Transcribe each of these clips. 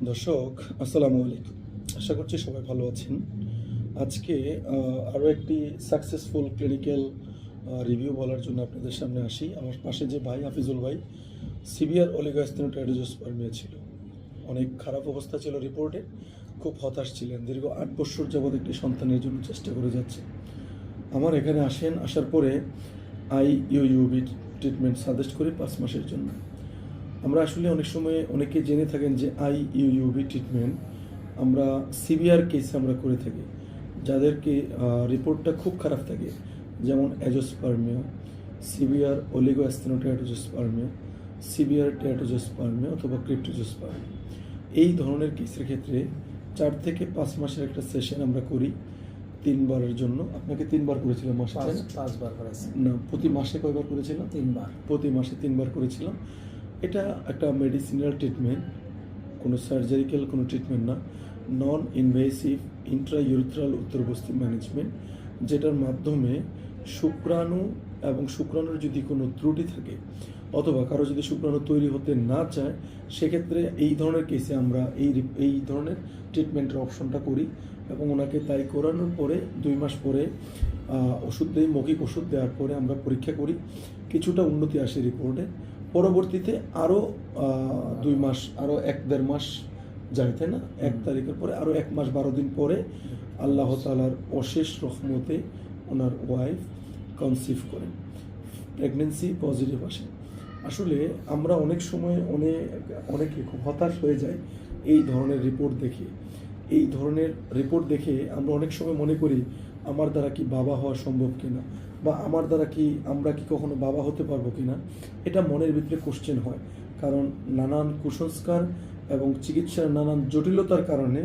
দর্শক, আসসালামু আলাইকুম। আশা করছি সবাই ভালো আছেন। আজকে আরও একটি সাকসেসফুল ক্লিনিক্যাল রিভিউ বলার জন্য আপনাদের সামনে আসি। আমার পাশে যে ভাই হাফিজুল ভাই, সিভিয়ার অলিগোস্টেনোটাইডোজোস্পার্মিয়া ছিল, অনেক খারাপ অবস্থা ছিল রিপোর্টে, খুব হতাশ ছিলেন। দীর্ঘ 8 বছর যাবৎ একটি সন্তানের জন্য চেষ্টা করে যাচ্ছে। আমার এখানে আসার পরে আইইউবি ট্রিটমেন্ট সাজেস্ট করি 5 মাসের জন্য। আমরা আসলে অনেক সময় অনেকে জেনে থাকেন যে আইইউবি ট্রিটমেন্ট আমরা সিভিয়ার কেসে আমরা করে থাকি, যাদেরকে রিপোর্টটা খুব খারাপ থাকে, যেমন অ্যাজোস্পার্মিয়া, সিভিয়ার অলিগোস্টেনোটাইডোজোস্পার্মিয়া, সিভিয়ার টেরাটোজোস্পার্মিয়া অথবা ক্রিপ্টোজোস্পার্মিয়া। এই ধরনের কেসের ক্ষেত্রে 4 থেকে 5 মাসের একটা সেশন আমরা করি 3 বারের জন্য। আপনাকে 3 বার করেছিলাম মাসে, 5 বার করেছি না প্রতি মাসে কয়বার করেছিলাম? 3 বার। প্রতি মাসে 3 বার করেছিলাম। এটা একটা মেডিসিনাল ট্রিটমেন্ট, কোনো সার্জারিক্যাল কোনো ট্রিটমেন্ট না, নন ইনভেসিভ ইন্ট্রাইউরেথ্রাল উত্তরবস্তি ম্যানেজমেন্ট, যেটার মাধ্যমে শুক্রাণু এবং শুক্রাণুর যদি কোনো ত্রুটি থাকে অথবা কারো যদি শুক্রাণু তৈরি হতে না চায়, সেক্ষেত্রে এই ধরনের কেসে আমরা এই ধরনের ট্রিটমেন্টের অপশনটা করি এবং ওনাকে তাই করানোর পরে 2 মাস পরে ওষুধ দিই, মৌখিক ওষুধ দেওয়ার পরে আমরা পরীক্ষা করি, কিছুটা উন্নতি আসে রিপোর্টে। পরবর্তীতে আরও 2 মাস, আরও 1-1.5 মাস যায়, তাই না? 1 তারিখের পরে আরও 1 মাস 12 দিন পরে আল্লাহ তাআলার অশেষ রহমতে ওনার ওয়াইফ কনসিভ করেন, প্রেগনেন্সি পজিটিভ আসে। আসলে আমরা অনেক সময় অনেকে খুব হতাশ হয়ে যায় এই ধরনের রিপোর্ট দেখে। এই ধরনের রিপোর্ট দেখে আমরা অনেক সময় মনে করি আমার দ্বারা কি বাবা হওয়া সম্ভব কিনা, বা আমার দ্বারা কি আমরা কি কখনো বাবা হতে পারবো কিনা। এটা মনের ভিতরে কোশ্চেন হয়, কারণ নানান কুসংস্কার এবং চিকিৎসার নানান জটিলতার কারণে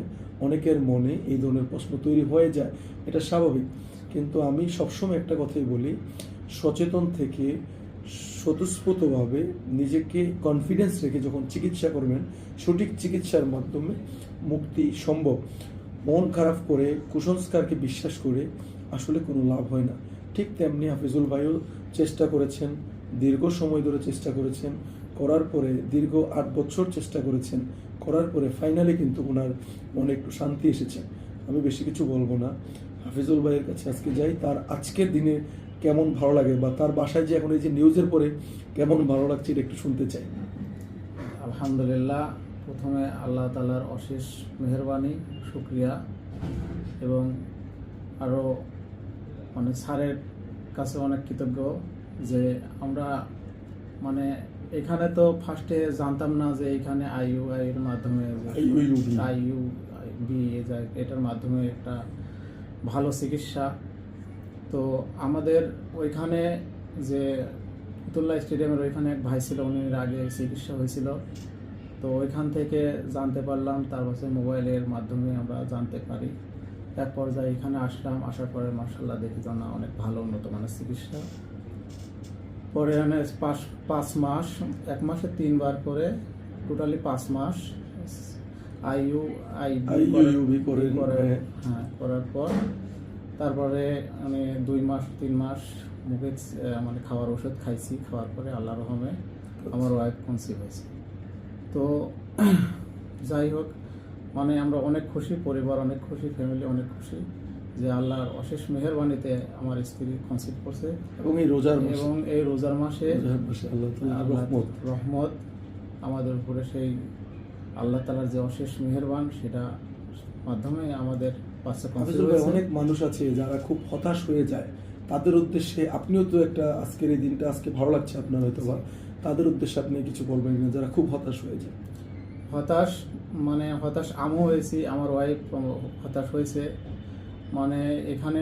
অনেকের মনে এই ধরনের প্রশ্ন তৈরি হয়ে যায়। এটা স্বাভাবিক, কিন্তু আমি সবসময় একটা কথাই বলি, সচেতন থেকে স্বতঃস্ফূর্তভাবে নিজেকে কনফিডেন্স রেখে যখন চিকিৎসা করবেন, সঠিক চিকিৎসার মাধ্যমে মুক্তি সম্ভব। মন খারাপ করে কুসংস্কারকে বিশ্বাস করে আসলে কোনো লাভ হয় না। ঠিক তেমনি হাফিজুল ভাইও চেষ্টা করেছেন, দীর্ঘ সময় ধরে চেষ্টা করেছেন, করার পরে দীর্ঘ 8 বছর চেষ্টা করেছেন, করার পরে ফাইনালি কিন্তু ওনার মনে একটু শান্তি এসেছে। আমি বেশি কিছু বলবো না, হাফিজুল ভাইয়ের কাছে আজকে যাই, তার আজকের দিনে কেমন ভালো লাগে বা তার বাসায় যে এখন এই যে নিউজের পরে কেমন ভালো লাগছে এটা একটু শুনতে চাই। আলহামদুলিল্লাহ, প্রথমে আল্লাহ তাআলার অশেষ মেহেরবানি, শুকরিয়া, এবং আরও স্যারের কাছে অনেক কৃতজ্ঞ যে আমরা এখানে তো ফার্স্টে জানতাম না যে এখানে আইইউআইয়ের মাধ্যমে আইইউবি এটার মাধ্যমে একটা ভালো চিকিৎসা। তো আমাদের ওইখানে যে ফতুল্লাহ স্টেডিয়ামের ওইখানে এক ভাই ছিল, উনি আগে চিকিৎসা হয়েছিল, তো ওইখান থেকে জানতে পারলাম, তারপর মোবাইলের মাধ্যমে আমরা জানতে পারি। এক পর্যায়ে এখানে আসার পরে মাশাআল্লাহ দেখি যে না, অনেক ভালো উন্নত মানের চিকিৎসা। পরে 5 মাস, 1 মাসে 3 বার করে টোটালি 5 মাস আইইউবি করার পর তারপরে আমি 2 মাস 3 মাস মুখে খাওয়ার ওষুধ খাইছি। খাওয়ার পরে আল্লাহর রহমে আমার ওয়াইফ কনসিভ হয়েছে। তো যাই হোক, আমরা অনেক খুশি, পরিবার অনেক খুশি, ফ্যামিলি অনেক খুশি যে আল্লাহর অশেষ মেহেরবানিতে আমার স্ত্রী কনসিভ করছে। এবং এই রোজার মাসে রহমত আমাদের উপরে, সেই আল্লাহ তাআলার যে অশেষ মেহেরবান, সেটা মাধ্যমে আমাদের বাচ্চা কনসিভ হয়েছে। অনেক মানুষ আছে যারা খুব হতাশ হয়ে যায়, তাদের উদ্দেশ্যে আপনিও তো একটা, আজকের এই দিনটা আজকে ভালো লাগছে আপনার হয়তো, বা তাদের উদ্দেশ্যে আপনি কিছু বলবেন না যারা খুব হতাশ হয়ে যায়? হতাশ আমিও হয়েছি, আমার ওয়াইফ হতাশ হয়েছে। এখানে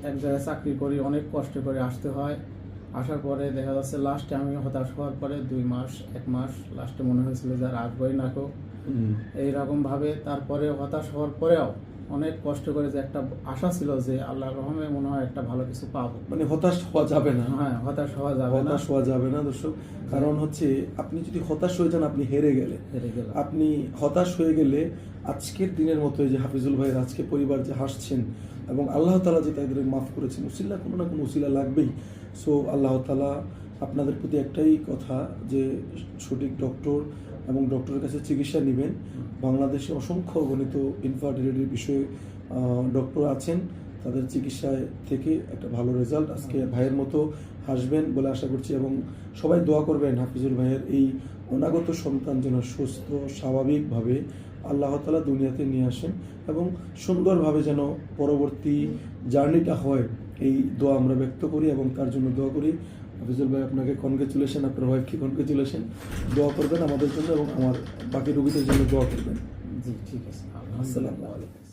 এক জায়গায় চাকরি করি, অনেক কষ্ট করে আসতে হয়। আসার পরে দেখা যাচ্ছে লাস্টে আমি হতাশ হওয়ার পরে 2 মাস 1 মাস লাস্টে মনে হয়েছিল যে আর আসবোই না কো, এইরকম ভাবে। তারপরে হতাশ হওয়ার পরেও অনেক কষ্ট করে, যে একটা আশা ছিল যে আল্লাহর রহমে মনে হয় একটা ভালো কিছু পাবো। হতাশ হওয়া যাবে না। হ্যাঁ, হতাশ হওয়া যাবে না দর্শক, কারণ হচ্ছে আপনি যদি হতাশ হয়ে যান, আপনি হেরে গেলে। আপনি হতাশ হয়ে গেলে আজকের দিনের মতো যে হাফিজুল ভাইয়ের আজকে পরিবার যে হাসছেন এবং আল্লাহ তাআলা যে তাদের মাফ করেছেন, উসিলা কোনো না কোনো উসিলা লাগবেই। সো আল্লাহ তাআলা আপনাদের প্রতি একটাই কথা, যে সঠিক ডক্টর এবং ডক্টরের কাছে চিকিৎসা নেবেন। বাংলাদেশে অসংখ্য গণিত ইনফার্টিলিটির বিষয়ে ডক্টর আছেন, তাদের চিকিৎসায় থেকে একটা ভালো রেজাল্ট আজকে ভাইয়ের মতো হাসবেন বলে আশা করছি, এবং সবাই দোয়া করবেন হাফিজুল ভাইয়ের এই অনাগত সন্তান যেন সুস্থ স্বাভাবিকভাবে আল্লাহ তাআলা দুনিয়াতে নিয়ে আসেন এবং সুন্দরভাবে যেন পরবর্তী জার্নিটা হয়, এই দোয়া আমরা ব্যক্ত করি এবং তার জন্য দোয়া করি। হাফিজুল ভাই, আপনাকে কনগ্রেচুলেশন, আপনার ওয়াইফকে কনগ্রেচুলেশন। দোয়া করবেন আমাদের জন্য এবং আমার বাকি রোগীদের জন্য দোয়া করবেন। জি ঠিক আছে। আসসালামু আলাইকুম।